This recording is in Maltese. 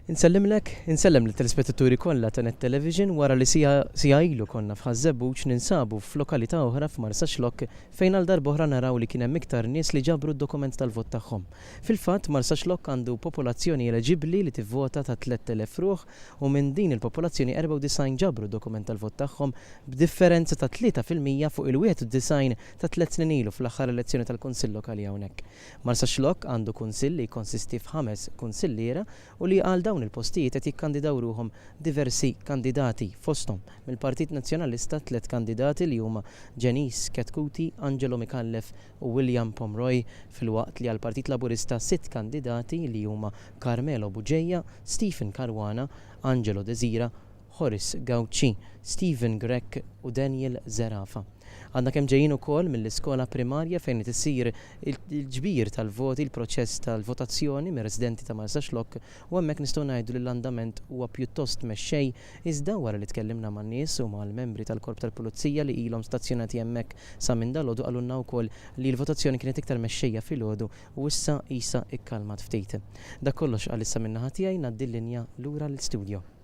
Insellem l-telespettaturi kollha ta' Net Television wara li sija ilu konna f'Ħażebbuġ ninsabu f'lokalità oħra f'Marsa Xlokk fejn għal darb'oħra naraw li kien hemm iktar nies li ġabru d-dokument tal-vot tagħhom. Fil-fatt Marsa Xlokk għandu popolazzjoni eleġibbli li tivvota ta' 3000 ruħ u minn din il-popolazzjoni 94 ġabru d-dokument tal-vot tagħhom b'differenza ta' 3% fuq il-91 ta' 3 snin ilu fl-aħħar elezzjoni tal-Kunsill Lokali hawnhekk. Marsa Xlokk għandu kunsill li jkonsisti f'5 kunsilliera u li għal dawn il-postijiet qed jikkandidaw ruhom diversi kandidati fosthom mill-Partit Nazzjonalista 3 kandidati li huma Janice Ketkuti, Angelo Mikallef u William Pomroy, filwaqt li għall-Partit Laburista 6 kandidati li huma Carmelo Buġejja, Stephen Caruana, Angelo Desira, Horace Gauci, Stephen Grech u Daniel Zerafa. Għandna kemm ġejjin ukoll mill-iskola primarja fejn qed isir il-ġbir tal-voti, il-proċess tal-votazzjoni mir-residenti ta' Marsa Xlokk u hemmhekk nistgħu ngħidu li l-andament huwa pjuttost mexxej iżda wara li tkellimna man-nies u mal-membri tal-Korp tal-Pulizija li ilhom stazzjonati hemmhekk sa minn dalgħodu qalulna wkoll li l-votazzjoni kienet iktar mexxejja filgħodu u issa qisha ikkalmat ftit. Dak kollox għalissa min-naħa tiegħi ngħaddi l-linja lura l-istudio.